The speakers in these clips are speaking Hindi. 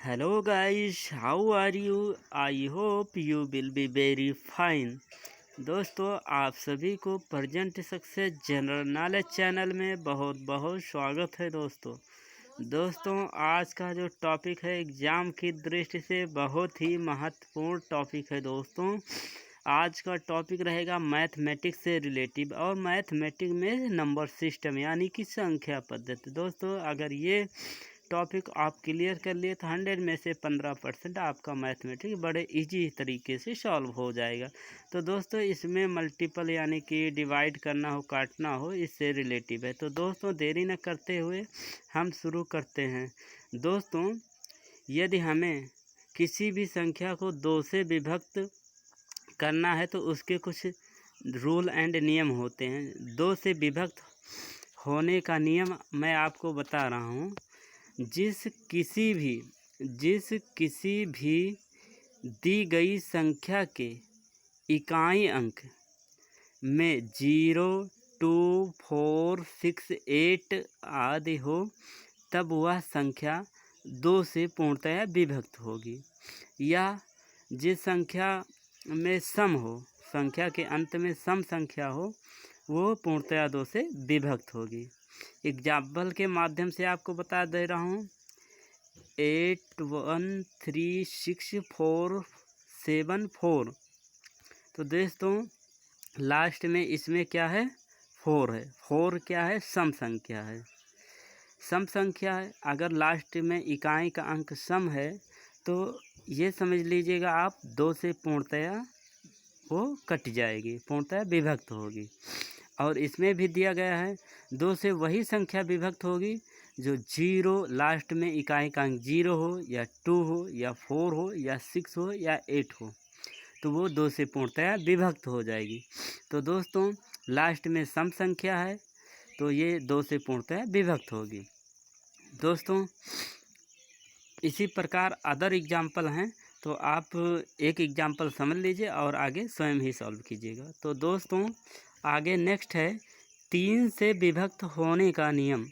Hello guys, how are you? I hope you will be very fine. दोस्तों आप सभी को present success general knowledge channel में बहुत बहुत स्वागत है दोस्तों आज का जो टॉपिक है एग्ज़ाम की दृष्टि से बहुत ही महत्वपूर्ण टॉपिक है दोस्तों। आज का टॉपिक रहेगा मैथमेटिक्स से रिलेटिव और मैथमेटिक्स में नंबर सिस्टम यानी कि संख्या पद्धति। दोस्तों अगर ये टॉपिक आप क्लियर कर लिए तो 100 में से 15% आपका मैथमेटिक्स बड़े इजी तरीके से सॉल्व हो जाएगा। तो दोस्तों इसमें मल्टीपल यानी कि डिवाइड करना हो काटना हो इससे रिलेटिव है। तो दोस्तों देरी न करते हुए हम शुरू करते हैं। दोस्तों यदि हमें किसी भी संख्या को 2 से विभक्त करना है तो उसके कुछ रूल एंड नियम होते हैं। 2 से विभक्त होने का नियम मैं आपको बता रहा हूँ। जिस किसी भी दी गई संख्या के इकाई अंक में 0, 2, 4, 6, 8 आदि हो तब वह संख्या 2 से पूर्णतया विभक्त होगी। या जिस संख्या में सम हो, संख्या के अंत में सम संख्या हो, वो पूर्णतया 2 से विभक्त होगी। एग्जाम्पल के माध्यम से आपको बता दे रहा हूँ। 8, 1, 3, 6, 4, 7, 4। तो दोस्तों लास्ट में इसमें क्या है? 4 है। 4 क्या है? सम संख्या है। सम संख्या है। अगर लास्ट में इकाई का अंक सम है तो ये समझ लीजिएगा आप 2 से पूर्णतया वो कट जाएगी, पूर्णतया विभक्त होगी। और इसमें भी दिया गया है 2 से वही संख्या विभक्त होगी जो 0 लास्ट में इकाई का अंक 0 हो या 2 हो या 4 हो या 6 हो या 8 हो, तो वो 2 से पूर्णतया विभक्त हो जाएगी। तो दोस्तों लास्ट में सम संख्या है तो ये 2 से पूर्णतया विभक्त होगी। दोस्तों इसी प्रकार अदर एग्जाम्पल हैं, तो आप एक एग्जाम्पल समझ लीजिए और आगे स्वयं ही सॉल्व कीजिएगा। तो दोस्तों आगे नेक्स्ट है 3 से विभक्त होने का नियम।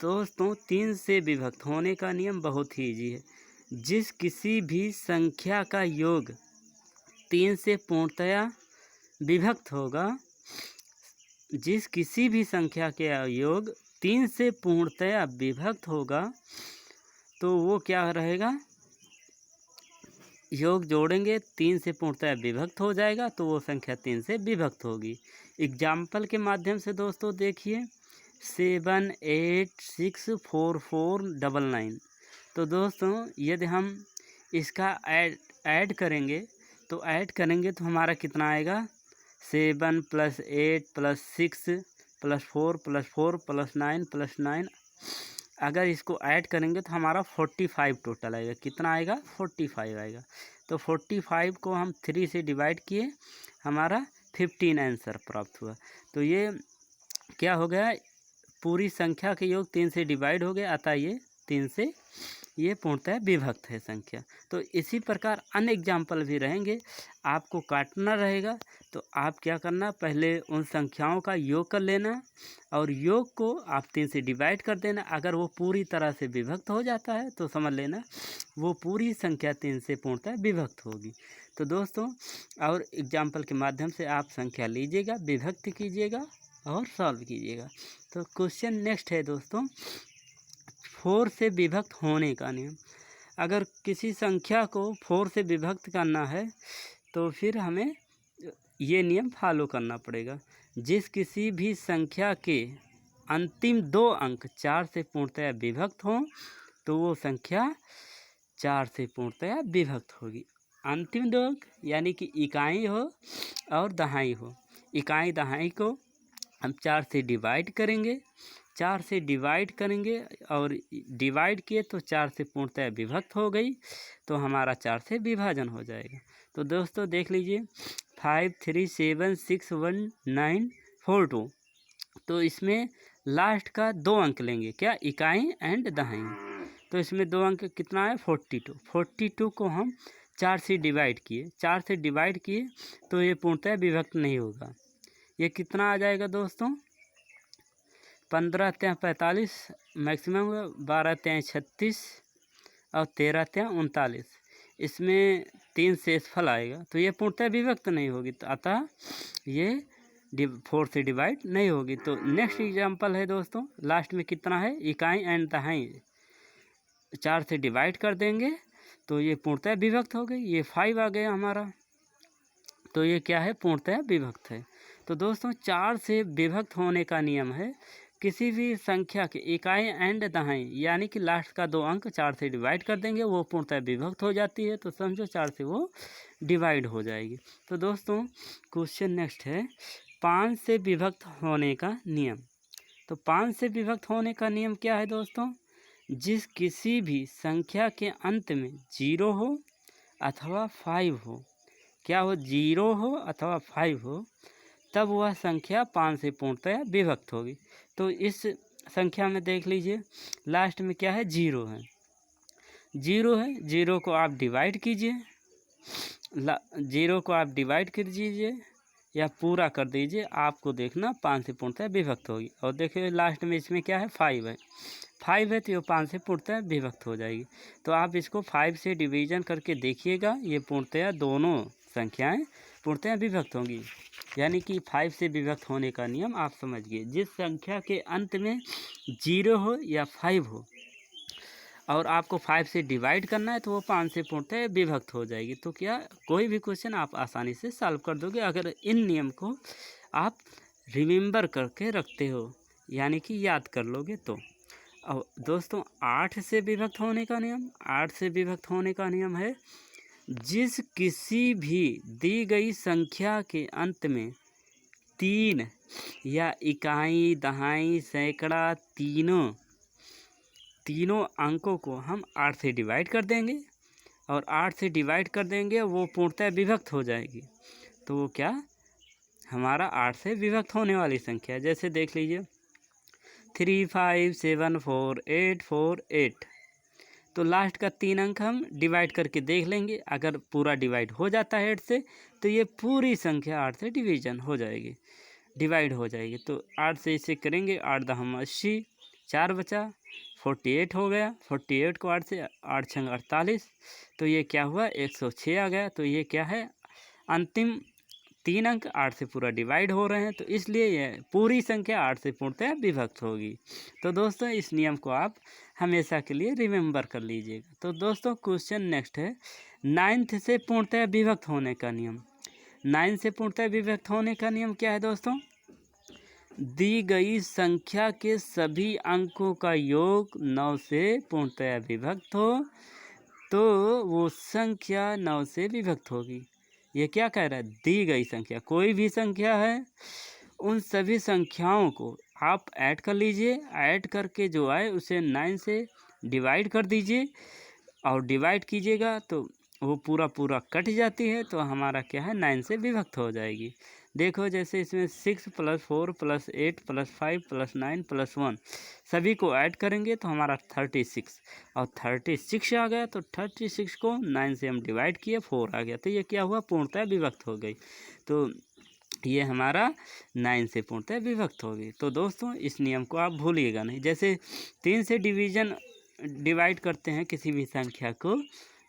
दोस्तों 3 से विभक्त होने का नियम बहुत ही ईजी है। जिस किसी भी संख्या का योग 3 से पूर्णतया विभक्त होगा, जिस किसी भी संख्या के योग 3 से पूर्णतया विभक्त होगा तो वो क्या रहेगा? योग जोड़ेंगे 3 से पूर्णतया विभक्त हो जाएगा तो वो संख्या 3 से विभक्त होगी। एग्जाम्पल के माध्यम से दोस्तों देखिए 7, 8, 6, 4, 4, 9, 9। तो दोस्तों यदि हम इसका ऐड करेंगे तो हमारा कितना आएगा? 7 + 8 + 6 + 4 + 4 + 9 + 9। अगर इसको ऐड करेंगे तो हमारा 45 टोटल आएगा। कितना आएगा? 45 आएगा। तो 45 को हम 3 से डिवाइड किए, हमारा 15 आंसर प्राप्त हुआ। तो ये क्या हो गया? पूरी संख्या के योग 3 से डिवाइड हो गया, अतः ये 3 से ये पूर्णतः विभक्त है संख्या। तो इसी प्रकार अन्य एग्जाम्पल भी रहेंगे। आपको काटना रहेगा तो आप क्या करना, पहले उन संख्याओं का योग कर लेना और योग को आप 3 से डिवाइड कर देना। अगर वो पूरी तरह से विभक्त हो जाता है तो समझ लेना वो पूरी संख्या 3 से पूर्णतः विभक्त होगी। तो दोस्तों और एग्जाम्पल के माध्यम से आप संख्या लीजिएगा, विभक्त कीजिएगा और सॉल्व कीजिएगा। तो क्वेश्चन नेक्स्ट है दोस्तों 4 से विभक्त होने का नियम। अगर किसी संख्या को 4 से विभक्त करना है तो फिर हमें ये नियम फॉलो करना पड़ेगा। जिस किसी भी संख्या के अंतिम 2 अंक 4 से पूर्णतया विभक्त हों तो वो संख्या 4 से पूर्णतया विभक्त होगी। अंतिम 2 अंक यानी कि इकाई हो और दहाई हो। इकाई दहाई को हम 4 से डिवाइड करेंगे, 4 से डिवाइड करेंगे और डिवाइड किए तो 4 से पूर्णतः विभक्त हो गई तो हमारा 4 से विभाजन हो जाएगा। तो दोस्तों देख लीजिए 5, 3, 7, 6, 1, 9, 4, 2। तो इसमें लास्ट का 2 अंक लेंगे, क्या? इकाई एंड दहाई। तो इसमें 2 अंक कितना है? 42। 42 को हम 4 से डिवाइड किए, 4 से डिवाइड किए तो ये पूर्णतः विभक्त नहीं होगा। ये कितना आ जाएगा दोस्तों? 15 × 45 मैक्सिमम, 12 × 36 और 13 त्या 39, इसमें 3 शेषफल आएगा तो ये पूर्णतः विभक्त नहीं होगी, तो अतः ये 4 से डिवाइड नहीं होगी। तो नेक्स्ट एग्जाम्पल है दोस्तों, लास्ट में कितना है, इकाई एंड दहाई 4 से डिवाइड कर देंगे तो ये पूर्णतः विभक्त हो गई, ये 5 आ गया हमारा, तो ये क्या है, पूर्णतः विभक्त है। तो दोस्तों 4 से विभक्त होने का नियम है, किसी भी संख्या के इकाई एंड दहाई यानी कि लास्ट का 2 अंक 4 से डिवाइड कर देंगे, वो पूर्णतः विभक्त हो जाती है, तो समझो 4 से वो डिवाइड हो जाएगी। तो दोस्तों क्वेश्चन नेक्स्ट है 5 से विभक्त होने का नियम। तो 5 से विभक्त होने का नियम क्या है दोस्तों, जिस किसी भी संख्या के अंत में 0 हो अथवा 5 हो, क्या हो, 0 हो अथवा 5 हो, तब वह संख्या 5 से पूर्णतः विभक्त होगी। तो इस संख्या में देख लीजिए लास्ट में क्या है, 0 है, 0 है, 0 को आप डिवाइड कीजिए, 0 को आप डिवाइड कर दीजिए या पूरा कर दीजिए, आपको देखना 5 से पूर्णतः विभक्त होगी। और देखिए लास्ट में इसमें क्या है, 5 है, 5 है तो ये 5 से पूर्णतः विभक्त हो जाएगी। तो आप इसको 5 से डिवीजन करके देखिएगा, ये पूर्णतः दोनों संख्याएं पूर्णतः विभक्त होंगी, यानी कि 5 से विभक्त होने का नियम आप समझ गए। जिस संख्या के अंत में 0 हो या 5 हो और आपको 5 से डिवाइड करना है तो वो 5 से पूर्णतः विभक्त हो जाएगी। तो क्या कोई भी क्वेश्चन आप आसानी से सॉल्व कर दोगे अगर इन नियम को आप रिमेंबर करके रखते हो, यानी कि याद कर लोगे तो। और दोस्तों 8 से विभक्त होने का नियम, 8 से विभक्त होने का नियम है, जिस किसी भी दी गई संख्या के अंत में 3 या इकाई दहाई सैकड़ा तीनों अंकों को हम 8 से डिवाइड कर देंगे और 8 से डिवाइड कर देंगे, वो पूर्णतः विभक्त हो जाएगी। तो वो क्या, हमारा 8 से विभक्त होने वाली संख्या है। जैसे देख लीजिए 3 5 7 4 8 4 8, तो लास्ट का 3 अंक हम डिवाइड करके देख लेंगे, अगर पूरा डिवाइड हो जाता है 8 से तो ये पूरी संख्या 8 से डिवीजन हो जाएगी, डिवाइड हो जाएगी। तो 8 से इसे करेंगे, 8 दहम 80, 4 बचा, 48 हो गया, 48 को 8 से 8 छंग 48, तो ये क्या हुआ, 106 आ गया। तो ये क्या है, अंतिम 3 अंक 8 से पूरा डिवाइड हो रहे हैं, तो इसलिए ये पूरी संख्या 8 से पूर्णतः विभक्त होगी। तो दोस्तों इस नियम को आप हमेशा के लिए रिमेंबर कर लीजिएगा। तो दोस्तों क्वेश्चन नेक्स्ट है 9 से पूर्णतः विभक्त होने का नियम। 9 से पूर्णतः विभक्त होने का नियम क्या है दोस्तों, दी गई संख्या के सभी अंकों का योग 9 से पूर्णतः विभक्त हो तो वो संख्या 9 से विभक्त होगी। ये क्या कह रहा है, दी गई संख्या, कोई भी संख्या है, उन सभी संख्याओं को आप ऐड कर लीजिए, ऐड करके जो आए उसे 9 से डिवाइड कर दीजिए और डिवाइड कीजिएगा तो वो पूरा कट जाती है, तो हमारा क्या है, 9 से विभक्त हो जाएगी। देखो जैसे इसमें 6 + 4 + 8 + 5 + 9 + 1 सभी को ऐड करेंगे तो हमारा 36 और 36 आ गया। तो 36 को 9 से हम डिवाइड किए, 4 आ गया, तो ये क्या हुआ, पूर्णतः विभक्त हो गई। तो ये हमारा 9 से पूर्णतः विभक्त हो गई। तो दोस्तों इस नियम को आप भूलिएगा नहीं। जैसे 3 से डिवाइड करते हैं किसी भी संख्या को,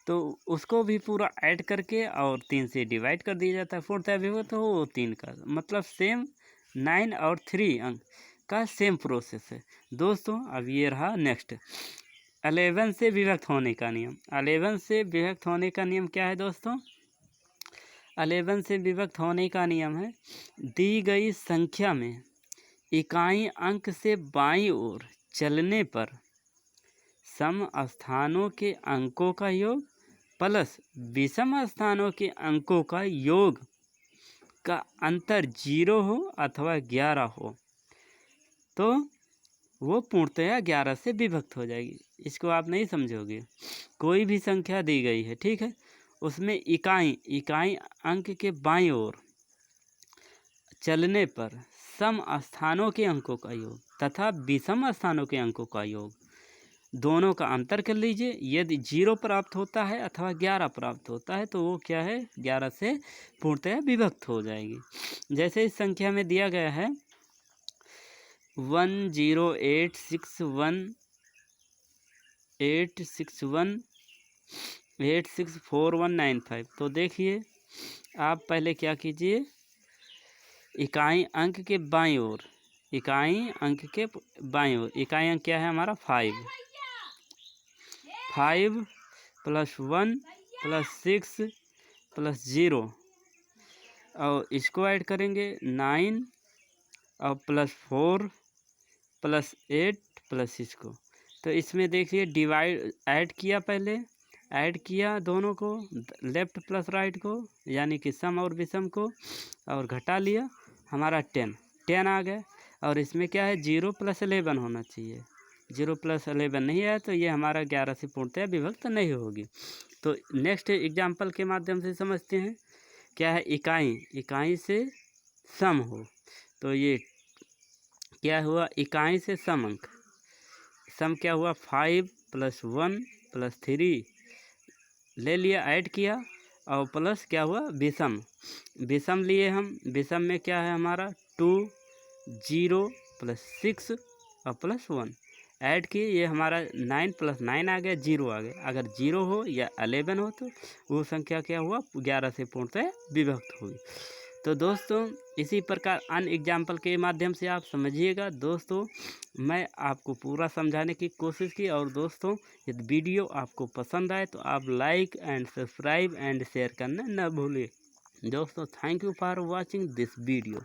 तो उसको भी पूरा ऐड करके और 3 से डिवाइड कर दिया जाता है, पूर्णतः विभक्त हो वो 3 का, मतलब सेम 9 और 3 अंक का सेम प्रोसेस है दोस्तों। अब ये रहा नेक्स्ट 11 से विभक्त होने का नियम। 11 से विभक्त होने का नियम क्या है दोस्तों, 11 से विभक्त होने का नियम है, दी गई संख्या में इकाई अंक से बाईं ओर चलने पर सम स्थानों के अंकों का योग प्लस विषम स्थानों के अंकों का योग का अंतर 0 हो अथवा 11 हो तो वो पूर्णतया 11 से विभक्त हो जाएगी। इसको आप नहीं समझोगे, कोई भी संख्या दी गई है, ठीक है, उसमें इकाई अंक के बाईं ओर चलने पर सम स्थानों के अंकों का योग तथा विषम स्थानों के अंकों का योग दोनों का अंतर कर लीजिए। यदि 0 प्राप्त होता है अथवा 11 प्राप्त होता है तो वो क्या है, 11 से पूर्णतः विभक्त हो जाएगी। जैसे इस संख्या में दिया गया है 10861861 864195। तो देखिए आप पहले क्या कीजिए, इकाई अंक के बाईं ओर, इकाई अंक के बाईं ओर, इकाई अंक क्या है हमारा 5, 5 + 1 + 6 + 0 और इसको ऐड करेंगे 9 और +4 + 8 + इसको। तो इसमें देखिए डिवाइड ऐड किया, पहले ऐड किया दोनों को, लेफ्ट प्लस राइट को, यानी कि सम और विषम को, और घटा लिया, हमारा 10 आ गया। और इसमें क्या है 0 + 11 होना चाहिए, 0 + 11 नहीं आया तो ये हमारा 11 से पूर्णतः विभक्त नहीं होगी। तो नेक्स्ट एग्जाम्पल के माध्यम से समझते हैं, क्या है इकाई से सम हो। तो ये क्या हुआ, इकाई से सम अंक, सम क्या हुआ 5 + 1 + 3 ले लिया, ऐड किया, और प्लस क्या हुआ विषम, विषम लिए हम, विषम में क्या है हमारा 2 0 + 6 और +1 ऐड किए, ये हमारा 9 + 9 आ गया, 0 आ गया। अगर 0 हो या 11 हो तो वो संख्या क्या हुआ 11 से पूर्णतः विभक्त हुई। तो दोस्तों इसी प्रकार अन्य एग्जाम्पल के माध्यम से आप समझिएगा। दोस्तों मैं आपको पूरा समझाने की कोशिश की, और दोस्तों यदि वीडियो आपको पसंद आए तो आप like and subscribe and share करना न भूलें। दोस्तों thank you for watching this video.